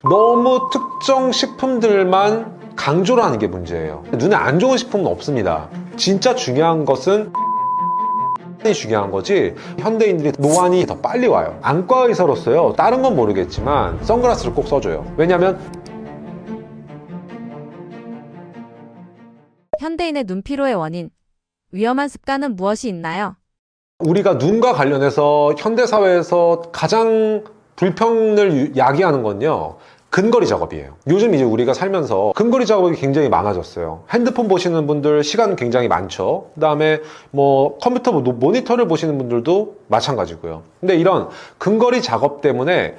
너무 특정 식품들만 강조를 하는 게 문제예요. 눈에 안 좋은 식품은 없습니다. 진짜 중요한 것은 중요한 거지, 현대인들이 노안이 더 빨리 와요. 안과 의사로서요, 다른 건 모르겠지만 선글라스를 꼭 써줘요. 왜냐면 현대인의 눈피로의 원인, 위험한 습관은 무엇이 있나요? 우리가 눈과 관련해서 현대사회에서 가장 불평을 야기하는 건요, 근거리 작업이에요. 요즘 이제 우리가 살면서 근거리 작업이 굉장히 많아졌어요. 핸드폰 보시는 분들 시간 굉장히 많죠. 그 다음에 뭐 컴퓨터 모니터를 보시는 분들도 마찬가지고요. 근데 이런 근거리 작업 때문에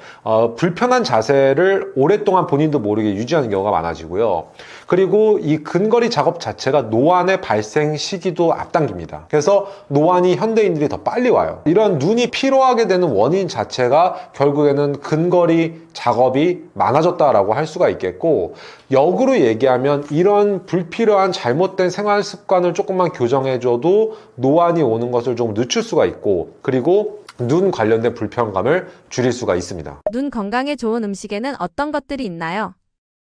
불편한 자세를 오랫동안 본인도 모르게 유지하는 경우가 많아지고요. 그리고 이 근거리 작업 자체가 노안의 발생 시기도 앞당깁니다. 그래서 노안이 현대인들이 더 빨리 와요. 이런 눈이 피로하게 되는 원인 자체가 결국에는 근거리 작업이 많아졌다라고 할 수가 있겠고, 역으로 얘기하면 이런 불필요한 잘못된 생활 습관을 조금만 교정해줘도 노안이 오는 것을 좀 늦출 수가 있고, 그리고 눈 관련된 불편감을 줄일 수가 있습니다. 눈 건강에 좋은 음식에는 어떤 것들이 있나요?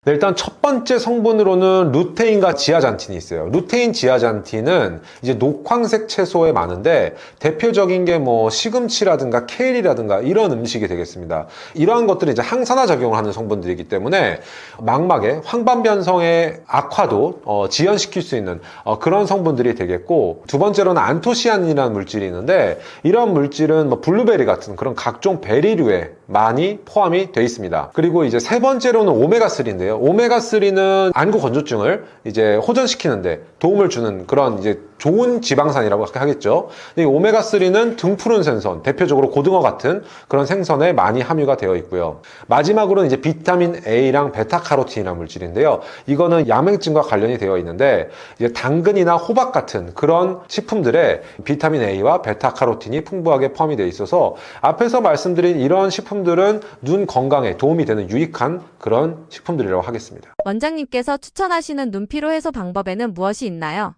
네, 일단 첫 번째 성분으로는 루테인과 지아잔틴이 있어요. 루테인, 지아잔틴은 이제 녹황색 채소에 많은데, 대표적인 게 뭐 시금치라든가 케일이라든가 이런 음식이 되겠습니다. 이러한 것들이 이제 항산화 작용을 하는 성분들이기 때문에 망막의 황반변성의 악화도 지연시킬 수 있는 그런 성분들이 되겠고, 두 번째로는 안토시아닌이라는 물질이 있는데, 이런 물질은 뭐 블루베리 같은 그런 각종 베리류에 많이 포함이 되어 있습니다. 그리고 이제 세 번째로는 오메가3인데요. 오메가3는 안구 건조증을 이제 호전시키는데 도움을 주는 그런 이제 좋은 지방산이라고 하겠죠. 근데 이 오메가3는 등푸른 생선, 대표적으로 고등어 같은 그런 생선에 많이 함유가 되어 있고요. 마지막으로는 이제 비타민 A랑 베타카로틴이라는 물질인데요. 이거는 양맹증과 관련이 되어 있는데, 이제 당근이나 호박 같은 그런 식품들에 비타민 A와 베타카로틴이 풍부하게 포함이 되어 있어서, 앞에서 말씀드린 이런 식품들은 눈 건강에 도움이 되는 유익한 그런 식품들이라고 하겠습니다. 원장님께서 추천하시는 눈피로 해소 방법에는 무엇이 있나요?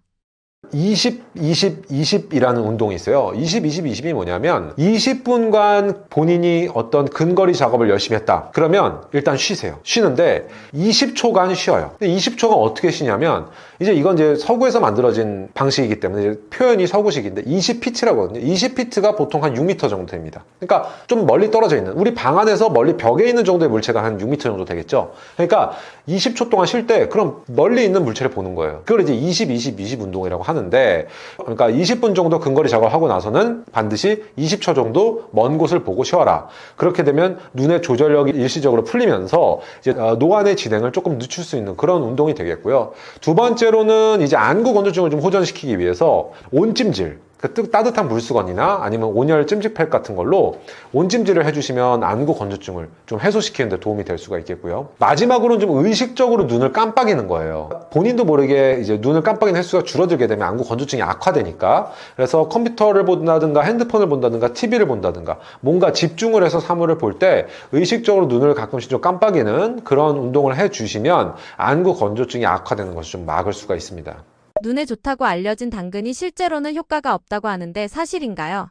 20, 20, 20이라는 운동이 있어요. 20, 20, 20이 뭐냐면 20분간 본인이 어떤 근거리 작업을 열심히 했다. 그러면 일단 쉬세요. 쉬는데 20초간 쉬어요. 근데 20초간 어떻게 쉬냐면, 이제 이건 이제 서구에서 만들어진 방식이기 때문에 이제 표현이 서구식인데 20피트라고 하거든요. 20피트가 보통 한 6m 정도 됩니다. 그러니까 좀 멀리 떨어져 있는, 우리 방 안에서 멀리 벽에 있는 정도의 물체가 한 6m 정도 되겠죠. 그러니까 20초 동안 쉴 때 그럼 멀리 있는 물체를 보는 거예요. 그걸 이제 20, 20, 20 운동이라고 하는데, 그러니까 20분 정도 근거리 작업을 하고 나서는 반드시 20초 정도 먼 곳을 보고 쉬어라. 그렇게 되면 눈의 조절력이 일시적으로 풀리면서 이제 노안의 진행을 조금 늦출 수 있는 그런 운동이 되겠고요. 두 번째로는 이제 안구 건조증을 좀 호전시키기 위해서 온찜질, 그 따뜻한 물수건이나 아니면 온열 찜질팩 같은 걸로 온찜질을 해주시면 안구 건조증을 좀 해소시키는 데 도움이 될 수가 있겠고요. 마지막으로는 좀 의식적으로 눈을 깜빡이는 거예요. 본인도 모르게 이제 눈을 깜빡이는 횟수가 줄어들게 되면 안구 건조증이 악화되니까, 그래서 컴퓨터를 본다든가 핸드폰을 본다든가 TV를 본다든가 뭔가 집중을 해서 사물을 볼 때 의식적으로 눈을 가끔씩 좀 깜빡이는 그런 운동을 해주시면 안구 건조증이 악화되는 것을 좀 막을 수가 있습니다. 눈에 좋다고 알려진 당근이 실제로는 효과가 없다고 하는데 사실인가요?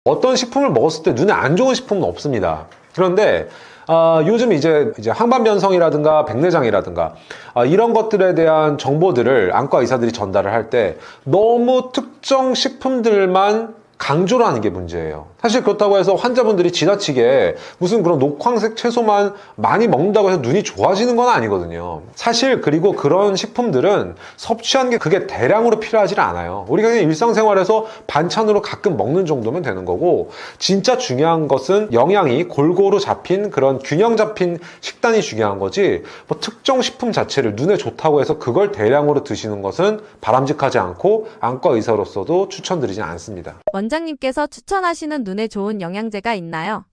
어떤 식품을 먹었을 때 눈에 안 좋은 식품은 없습니다. 그런데 요즘 이제 황반변성이라든가 백내장이라든가 이런 것들에 대한 정보들을 안과 의사들이 전달을 할 때 너무 특정 식품들만 강조를 하는 게 문제예요. 사실 그렇다고 해서 환자분들이 지나치게 무슨 그런 녹황색 채소만 많이 먹는다고 해서 눈이 좋아지는 건 아니거든요. 사실 그리고 그런 식품들은 섭취하는 게 그게 대량으로 필요하지 않아요. 우리가 그냥 일상생활에서 반찬으로 가끔 먹는 정도면 되는 거고, 진짜 중요한 것은 영양이 골고루 잡힌 그런 균형 잡힌 식단이 중요한 거지, 뭐 특정 식품 자체를 눈에 좋다고 해서 그걸 대량으로 드시는 것은 바람직하지 않고 안과 의사로서도 추천드리진 않습니다. 원장님께서 추천하시는 눈에 좋은 영양제가 있나요?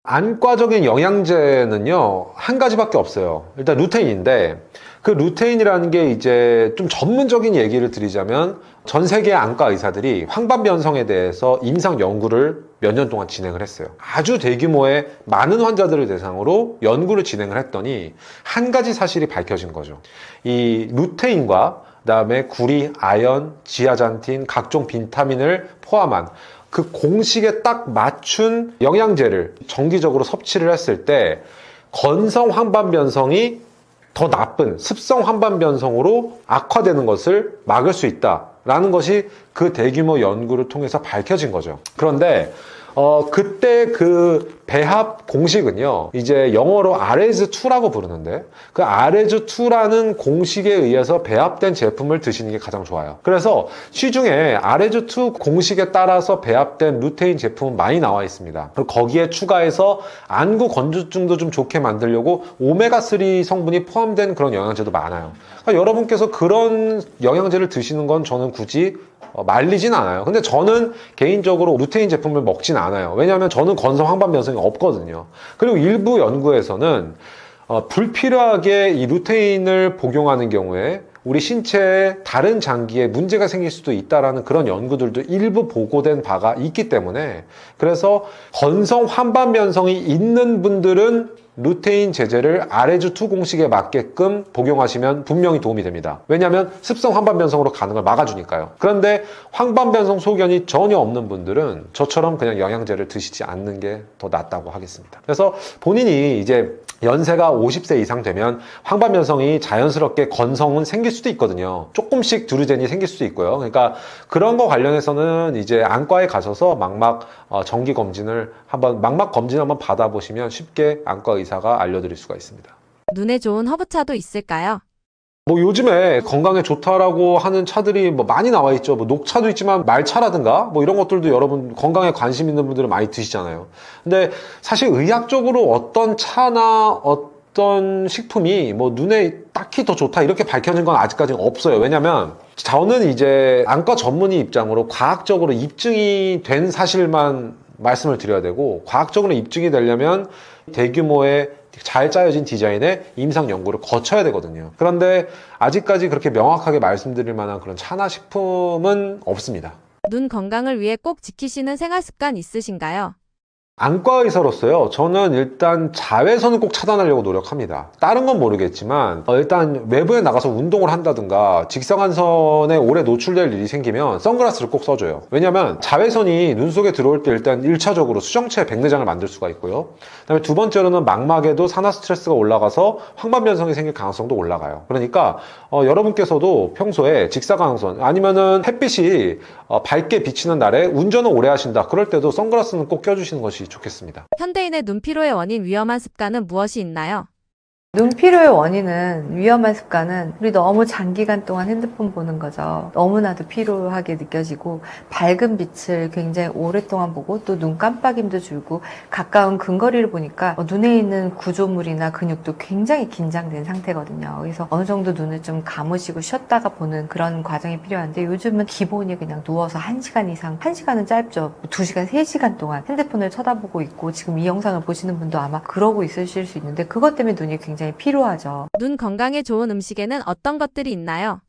안과적인 영양제는요, 한 가지밖에 없어요. 일단 루테인인데, 그 루테인이라는 게 이제 좀 전문적인 얘기를 드리자면, 전 세계 안과 의사들이 황반변성에 대해서 임상 연구를 몇 년 동안 진행을 했어요. 아주 대규모의 많은 환자들을 대상으로 연구를 진행을 했더니 한 가지 사실이 밝혀진 거죠. 이 루테인과 그다음에 구리, 아연, 지아잔틴, 각종 비타민을 포함한 그 공식에 딱 맞춘 영양제를 정기적으로 섭취를 했을 때 건성 황반 변성이 더 나쁜 습성 황반 변성으로 악화되는 것을 막을 수 있다라는 것이 그 대규모 연구를 통해서 밝혀진 거죠. 그런데 그때 그 배합 공식은요, 이제 영어로 RS2라고 부르는데, 그 RS2라는 공식에 의해서 배합된 제품을 드시는 게 가장 좋아요. 그래서 시중에 RS2 공식에 따라서 배합된 루테인 제품은 많이 나와 있습니다. 그리고 거기에 추가해서 안구 건조증도 좀 좋게 만들려고 오메가3 성분이 포함된 그런 영양제도 많아요. 그러니까 여러분께서 그런 영양제를 드시는 건 저는 굳이 말리진 않아요. 근데 저는 개인적으로 루테인 제품을 먹진 않아요. 왜냐하면 저는 건성 황반 변성이 없거든요. 그리고 일부 연구에서는 불필요하게 이 루테인을 복용하는 경우에 우리 신체의 다른 장기에 문제가 생길 수도 있다라는 그런 연구들도 일부 보고된 바가 있기 때문에, 그래서 건성 황반 변성이 있는 분들은 루테인 제제를 RS2 공식에 맞게끔 복용하시면 분명히 도움이 됩니다. 왜냐하면 습성 황반 변성으로 가는 걸 막아주니까요. 그런데 황반 변성 소견이 전혀 없는 분들은 저처럼 그냥 영양제를 드시지 않는 게 더 낫다고 하겠습니다. 그래서 본인이 이제 연세가 50세 이상 되면 황반 변성이 자연스럽게 건성은 생길 수도 있거든요. 조금씩 두루제니 생길 수도 있고요. 그러니까 그런 거 관련해서는 이제 안과에 가셔서 망막 정기 검진을 망막 검진 한번 받아보시면 쉽게 안과 의사가 알려드릴 수가 있습니다. 눈에 좋은 허브차도 있을까요? 뭐 요즘에 건강에 좋다라고 하는 차들이 뭐 많이 나와 있죠. 뭐 녹차도 있지만 말차라든가 뭐 이런 것들도 여러분 건강에 관심 있는 분들은 많이 드시잖아요. 근데 사실 의학적으로 어떤 차나 어떤 식품이 뭐 눈에 딱히 더 좋다 이렇게 밝혀진 건 아직까지는 없어요. 왜냐면 저는 이제 안과 전문의 입장으로 과학적으로 입증이 된 사실만 말씀을 드려야 되고, 과학적으로 입증이 되려면 대규모의 잘 짜여진 디자인의 임상 연구를 거쳐야 되거든요. 그런데 아직까지 그렇게 명확하게 말씀드릴 만한 그런 차나 식품은 없습니다. 눈 건강을 위해 꼭 지키시는 생활 습관 있으신가요? 안과 의사로서요, 저는 일단 자외선은 꼭 차단하려고 노력합니다. 다른 건 모르겠지만 일단 외부에 나가서 운동을 한다든가 직사광선에 오래 노출될 일이 생기면 선글라스를 꼭 써줘요. 왜냐면 자외선이 눈 속에 들어올 때 일단 1차적으로 수정체 백내장을 만들 수가 있고요. 그다음에 두 번째로는 망막에도 산화 스트레스가 올라가서 황반 변성이 생길 가능성도 올라가요. 그러니까 여러분께서도 평소에 직사광선 아니면은 햇빛이 밝게 비치는 날에 운전을 오래 하신다, 그럴 때도 선글라스는 꼭 껴주시는 것이 좋겠습니다. 현대인의 눈 피로의 원인 위험한 습관은 무엇이 있나요? 눈 피로의 원인은, 위험한 습관은 우리 너무 장기간 동안 핸드폰 보는 거죠. 너무나도 피로하게 느껴지고 밝은 빛을 굉장히 오랫동안 보고 또 눈 깜빡임도 줄고 가까운 근거리를 보니까 눈에 있는 구조물이나 근육도 굉장히 긴장된 상태거든요. 그래서 어느 정도 눈을 좀 감으시고 쉬었다가 보는 그런 과정이 필요한데, 요즘은 기본이 그냥 누워서 1시간 이상, 1시간은 짧죠. 2시간, 3시간 동안 핸드폰을 쳐다보고 있고, 지금 이 영상을 보시는 분도 아마 그러고 있으실 수 있는데, 그것 때문에 눈이 굉장히 피로하죠. 눈 건강에 좋은 음식에는 어떤 것들이 있나요?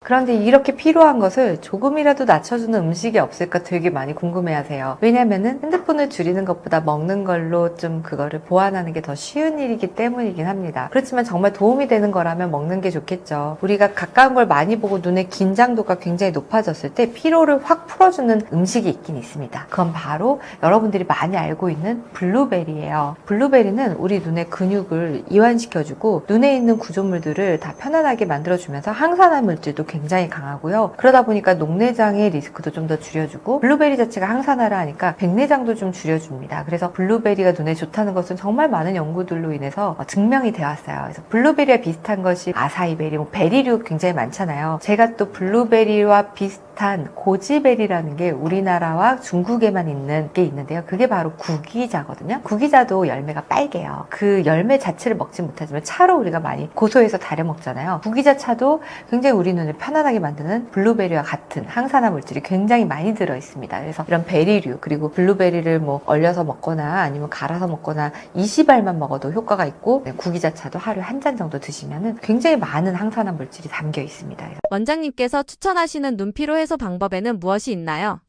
그런데 이렇게 필요한 것을 조금이라도 낮춰주는 음식이 없을까 되게 많이 궁금해하세요. 왜냐면은 핸드폰을 줄이는 것보다 먹는 걸로 좀 그거를 보완하는 게 더 쉬운 일이기 때문이긴 합니다. 그렇지만 정말 도움이 되는 거라면 먹는 게 좋겠죠. 우리가 가까운 걸 많이 보고 눈의 긴장도가 굉장히 높아졌을 때 피로를 확 풀어주는 음식이 있긴 있습니다. 그건 바로 여러분들이 많이 알고 있는 블루베리예요. 블루베리는 우리 눈의 근육을 이완시켜주고 눈에 있는 구조물들을 다 편안하게 만들어주면서 항산화 물질도 굉장히 강하고요. 그러다 보니까 녹내장의 리스크도 좀 더 줄여주고, 블루베리 자체가 항산화를 하니까 백내장도 좀 줄여줍니다. 그래서 블루베리가 눈에 좋다는 것은 정말 많은 연구들로 인해서 증명이 되어 왔어요. 그래서 블루베리와 비슷한 것이 아사이베리, 베리류 굉장히 많잖아요. 제가 또 블루베리와 비슷한 고지베리라는 게 우리나라와 중국에만 있는 게 있는데요. 그게 바로 구기자거든요. 구기자도 열매가 빨개요. 그 열매 자체를 먹지 못하지만 차로 우리가 많이 고소해서 달여 먹잖아요. 구기자 차도 굉장히 우리 눈을 편안하게 만드는 블루베리와 같은 항산화 물질이 굉장히 많이 들어 있습니다. 그래서 이런 베리류, 그리고 블루베리를 뭐 얼려서 먹거나 아니면 갈아서 먹거나 이시발만 먹어도 효과가 있고, 구기자차도 하루에 한 잔 정도 드시면은 굉장히 많은 항산화 물질이 담겨 있습니다. 원장님께서 추천하시는 눈 피로 해소 방법에는 무엇이 있나요?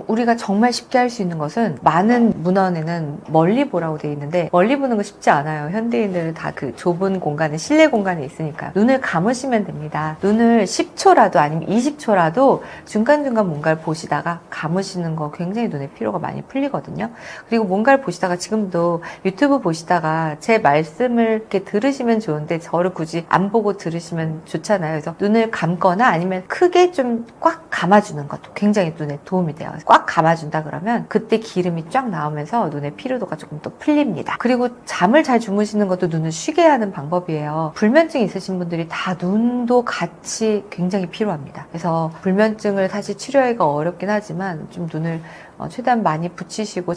우리가 정말 쉽게 할 수 있는 것은 많은 문헌에는 멀리 보라고 되어 있는데 멀리 보는 거 쉽지 않아요. 현대인들은 다 그 좁은 공간에 실내 공간에 있으니까 눈을 감으시면 됩니다. 눈을 10초라도 아니면 20초라도 중간중간 뭔가를 보시다가 감으시는 거 굉장히 눈에 피로가 많이 풀리거든요. 그리고 뭔가를 보시다가 지금도 유튜브 보시다가 제 말씀을 이렇게 들으시면 좋은데 저를 굳이 안 보고 들으시면 좋잖아요. 그래서 눈을 감거나 아니면 크게 좀 꽉 감아주는 것도 굉장히 눈에 도움이 돼요. 꽉 감아준다 그러면 그때 기름이 쫙 나오면서 눈의 피로도가 조금 더 풀립니다. 그리고 잠을 잘 주무시는 것도 눈을 쉬게 하는 방법이에요. 불면증 있으신 분들이 다 눈도 같이 굉장히 피로합니다. 그래서 불면증을 사실 치료하기가 어렵긴 하지만 좀 눈을 최대한 많이 붙이시고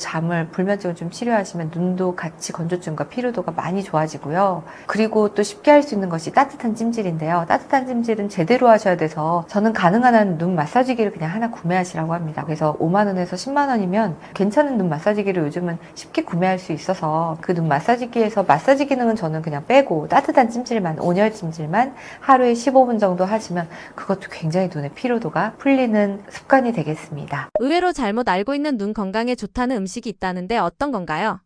불면증을 좀 치료하시면 눈도 같이 건조증과 피로도가 많이 좋아지고요. 그리고 또 쉽게 할 수 있는 것이 따뜻한 찜질인데요. 따뜻한 찜질은 제대로 하셔야 돼서 저는 가능한 한 눈 마사지기를 그냥 하나 구매하시라고 합니다. 그래서 5만 원에서 10만 원이면 괜찮은 눈 마사지기를 요즘은 쉽게 구매할 수 있어서 그 눈 마사지기에서 마사지 기능은 저는 그냥 빼고 따뜻한 찜질만, 온열 찜질만 하루에 15분 정도 하시면 그것도 굉장히 눈의 피로도가 풀리는 습관이 되겠습니다. 의외로 잘못 알고 있는 눈 건강에 좋다는 음식이 있다는데 어떤 건가요?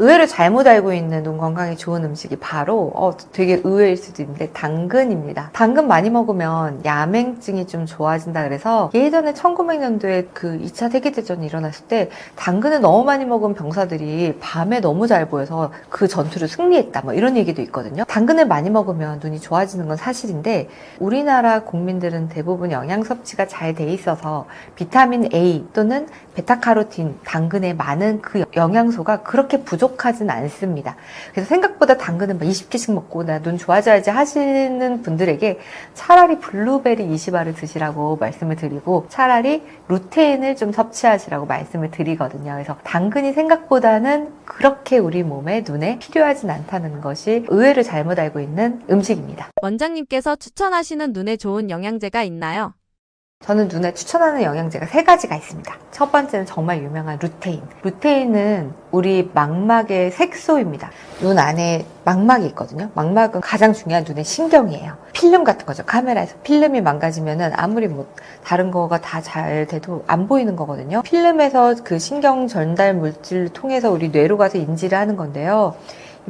의외로 잘못 알고 있는 눈 건강에 좋은 음식이 바로 되게 의외일 수도 있는데 당근입니다. 당근 많이 먹으면 야맹증이 좀 좋아진다 그래서 예전에 1900년도에 그 2차 세계대전이 일어났을 때 당근을 너무 많이 먹은 병사들이 밤에 너무 잘 보여서 그 전투를 승리했다 뭐 이런 얘기도 있거든요. 당근을 많이 먹으면 눈이 좋아지는 건 사실인데 우리나라 국민들은 대부분 영양 섭취가 잘 돼 있어서 비타민 A 또는 베타카로틴, 당근에 많은 그 영양소가 그렇게 부족하진 않습니다. 그래서 생각보다 당근은 20개씩 먹고 나 눈 좋아져야지 하시는 분들에게 차라리 블루베리 20알을 드시라고 말씀을 드리고 차라리 루테인을 좀 섭취하시라고 말씀을 드리거든요. 그래서 당근이 생각보다는 그렇게 우리 몸에 눈에 필요하진 않다는 것이 의외로 잘못 알고 있는 음식입니다. 원장님께서 추천하시는 눈에 좋은 영양제가 있나요? 저는 눈에 추천하는 영양제가 3가지가 있습니다. 첫 번째는 정말 유명한 루테인. 루테인은 우리 망막의 색소입니다. 눈 안에 망막이 있거든요. 망막은 가장 중요한 눈의 신경이에요. 필름 같은 거죠. 카메라에서 필름이 망가지면은 아무리 다른 거가 다 잘 돼도 안 보이는 거거든요. 필름에서 그 신경 전달 물질을 통해서 우리 뇌로 가서 인지를 하는 건데요.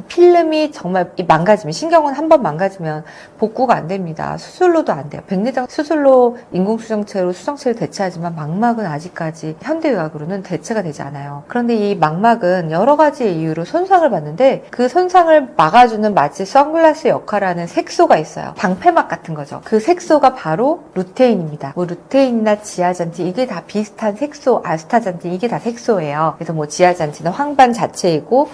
필름이 정말 망가지면 신경은 한번 망가지면 복구가 안 됩니다. 수술로도 안 돼요. 백내장 수술로 인공수정체로 수정체를 대체하지만 망막은 아직까지 현대의학으로는 대체가 되지 않아요. 그런데 이 망막은 여러 가지 이유로 손상을 받는데 그 손상을 막아주는 마치 선글라스 역할을 하는 색소가 있어요. 방패막 같은 거죠. 그 색소가 바로 루테인입니다. 루테인이나 지아잔틴 이게 다 비슷한 색소, 아스타잔틴 이게 다 색소예요. 그래서 지아잔틴은 황반 자체이고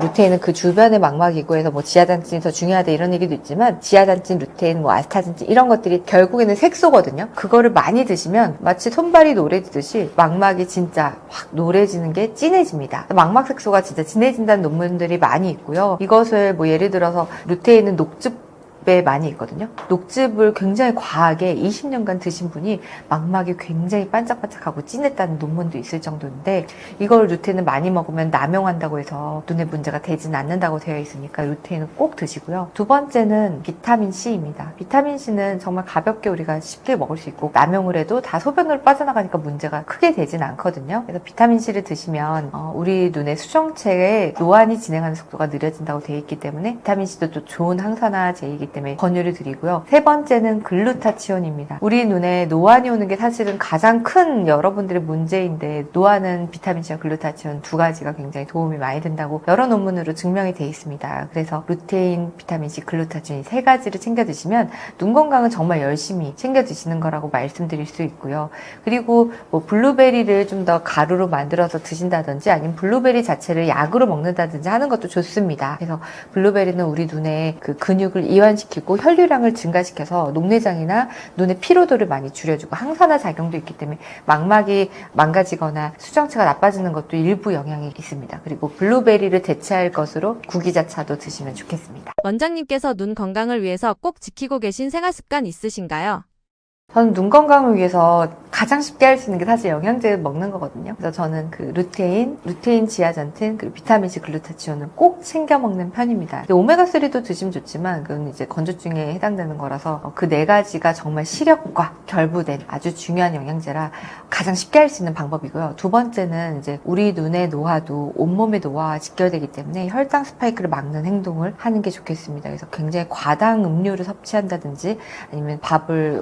루테인은 그 주변 망막이고 해서 지아잔틴이 더 중요하다 이런 얘기도 있지만 지아잔틴, 루테인, 아스타잔틴 이런 것들이 결국에는 색소거든요. 그거를 많이 드시면 마치 손발이 노래지듯이 망막이 진짜 확 노래지는 게 진해집니다. 망막 색소가 진짜 진해진다는 논문들이 많이 있고요. 이것을 예를 들어서 루테인은 녹즙 에 많이 있거든요. 녹즙을 굉장히 과하게 20년간 드신 분이 망막이 굉장히 반짝반짝하고 진했다는 논문도 있을 정도인데 이걸 루테인을 많이 먹으면 남용한다고 해서 눈에 문제가 되진 않는다고 되어 있으니까 루테인은 꼭 드시고요. 두 번째는 비타민 C입니다. 비타민 C는 정말 가볍게 우리가 쉽게 먹을 수 있고 남용을 해도 다 소변으로 빠져나가니까 문제가 크게 되진 않거든요. 그래서 비타민 C를 드시면 우리 눈의 수정체의 노안이 진행하는 속도가 느려진다고 되어 있기 때문에 비타민 C도 또 좋은 항산화제이기 때문에 권유를 드리고요. 세 번째는 글루타치온입니다. 우리 눈에 노안이 오는 게 사실은 가장 큰 여러분들의 문제인데 노안은 비타민C와 글루타치온 두 가지가 굉장히 도움이 많이 된다고 여러 논문으로 증명이 되어 있습니다. 그래서 루테인, 비타민C, 글루타치온 이 3가지를 챙겨 드시면 눈 건강은 정말 열심히 챙겨 드시는 거라고 말씀드릴 수 있고요. 그리고 블루베리를 좀 더 가루로 만들어서 드신다든지 아니면 블루베리 자체를 약으로 먹는다든지 하는 것도 좋습니다. 그래서 블루베리는 우리 눈에 그 근육을 이완시키고 혈류량을 증가시켜서 녹내장이나 눈의 피로도를 많이 줄여주고 항산화 작용도 있기 때문에 망막이 망가지거나 수정체가 나빠지는 것도 일부 영향이 있습니다. 그리고 블루베리를 대체할 것으로 구기자차도 드시면 좋겠습니다. 원장님께서 눈 건강을 위해서 꼭 지키고 계신 생활 습관 있으신가요? 저는 눈 건강을 위해서 가장 쉽게 할 수 있는 게 사실 영양제 먹는 거거든요. 그래서 저는 그 루테인 지아전틴, 그리고 비타민C 글루타치온을 꼭 챙겨 먹는 편입니다. 오메가3도 드시면 좋지만 그건 이제 건조증에 해당되는 거라서 그 네 가지가 정말 시력과 결부된 아주 중요한 영양제라 가장 쉽게 할 수 있는 방법이고요. 두 번째는 이제 우리 눈의 노화도 온몸의 노화와 직결되기 때문에 혈당 스파이크를 막는 행동을 하는 게 좋겠습니다. 그래서 굉장히 과당 음료를 섭취한다든지 아니면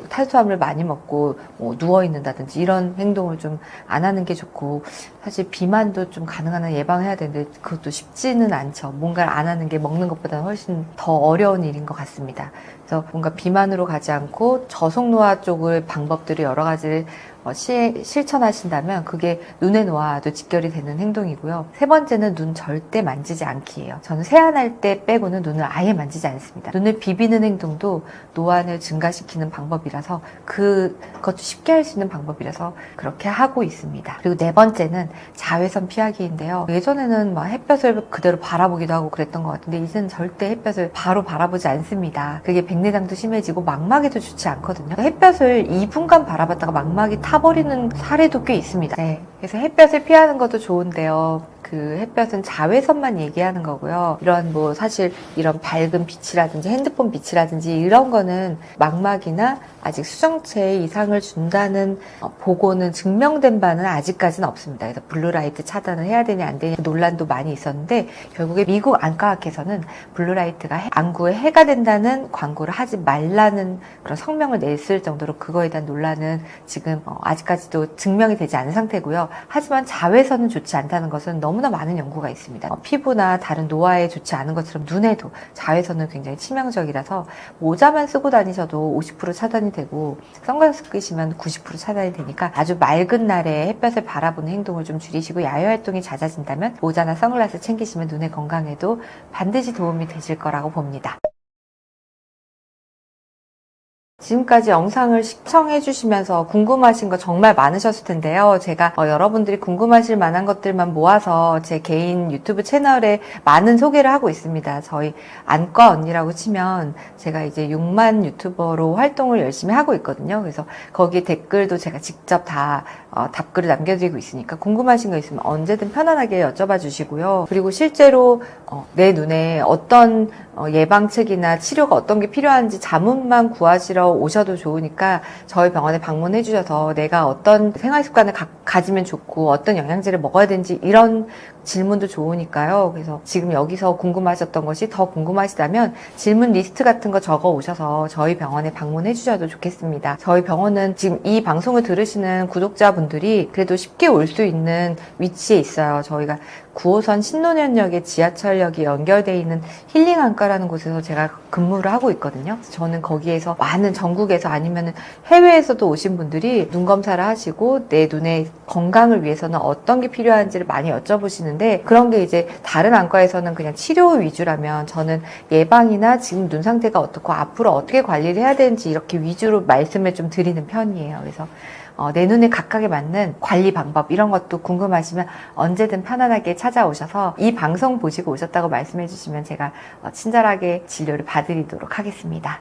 탄수화물을 많이 먹고 누워 있는다든지 이런 행동을 좀 안 하는 게 좋고, 사실 비만도 좀 가능한 한 예방해야 되는데 그것도 쉽지는 않죠. 뭔가를 안 하는 게 먹는 것보다는 훨씬 더 어려운 일인 것 같습니다. 그래서 뭔가 비만으로 가지 않고 저속노화 쪽의 방법들을 여러 가지를 실천하신다면 그게 눈의 노화도 직결이 되는 행동이고요. 세 번째는 눈 절대 만지지 않기예요. 저는 세안할 때 빼고는 눈을 아예 만지지 않습니다. 눈을 비비는 행동도 노안을 증가시키는 방법이라서 그것도 쉽게 할 수 있는 방법이라서 그렇게 하고 있습니다. 그리고 네 번째는 자외선 피하기인데요. 예전에는 막 햇볕을 그대로 바라보기도 하고 그랬던 것 같은데 이제는 절대 햇볕을 바로 바라보지 않습니다. 그게 백내장도 심해지고 망막에도 좋지 않거든요. 햇볕을 2분간 바라봤다가 망막이 타버리는 사례도 꽤 있습니다. 네. 그래서 햇볕을 피하는 것도 좋은데요. 그 햇볕은 자외선만 얘기하는 거고요. 사실 이런 밝은 빛이라든지 핸드폰 빛이라든지 이런 거는 망막이나 아직 수정체에 이상을 준다는 보고는 증명된 바는 아직까지는 없습니다. 그래서 블루라이트 차단을 해야 되냐 안 되냐 논란도 많이 있었는데 결국에 미국 안과학회에서는 블루라이트가 안구에 해가 된다는 광고를 하지 말라는 그런 성명을 냈을 정도로 그거에 대한 논란은 지금 아직까지도 증명이 되지 않은 상태고요. 하지만 자외선은 좋지 않다는 것은 너무나 많은 연구가 있습니다. 피부나 다른 노화에 좋지 않은 것처럼 눈에도 자외선은 굉장히 치명적이라서 모자만 쓰고 다니셔도 50% 차단이 되고 선글라스 끼시면 90% 차단이 되니까 아주 맑은 날에 햇볕을 바라보는 행동을 좀 줄이시고 야외 활동이 잦아진다면 모자나 선글라스 챙기시면 눈의 건강에도 반드시 도움이 되실 거라고 봅니다. 지금까지 영상을 시청해 주시면서 궁금하신 거 정말 많으셨을 텐데요. 제가 여러분들이 궁금하실 만한 것들만 모아서 제 개인 유튜브 채널에 많은 소개를 하고 있습니다. 저희 안과 언니라고 치면 제가 이제 6만 유튜버로 활동을 열심히 하고 있거든요. 그래서 거기 댓글도 제가 직접 다 답글을 남겨드리고 있으니까 궁금하신 거 있으면 언제든 편안하게 여쭤봐 주시고요. 그리고 실제로 내 눈에 어떤 예방책이나 치료가 어떤 게 필요한지 자문만 구하시러 오셔도 좋으니까 저희 병원에 방문해 주셔서 내가 어떤 생활 습관을 가지면 좋고 어떤 영양제를 먹어야 되는지 이런 질문도 좋으니까요. 그래서 지금 여기서 궁금하셨던 것이 더 궁금하시다면 질문 리스트 같은 거 적어 오셔서 저희 병원에 방문해 주셔도 좋겠습니다. 저희 병원은 지금 이 방송을 들으시는 구독자분들이 그래도 쉽게 올 수 있는 위치에 있어요. 저희가 9호선 신논현역에 지하철역이 연결되어 있는 힐링안과라는 곳에서 제가 근무를 하고 있거든요. 저는 거기에서 많은 전국에서 아니면 해외에서도 오신 분들이 눈 검사를 하시고 내 눈의 건강을 위해서는 어떤 게 필요한지를 많이 여쭤보시는데 그런 게 이제 다른 안과에서는 그냥 치료 위주라면 저는 예방이나 지금 눈 상태가 어떻고 앞으로 어떻게 관리를 해야 되는지 이렇게 위주로 말씀을 좀 드리는 편이에요. 그래서 내 눈에 각각에 맞는 관리 방법 이런 것도 궁금하시면 언제든 편안하게 찾아오셔서 이 방송 보시고 오셨다고 말씀해 주시면 제가 친절하게 진료를 봐드리도록 하겠습니다.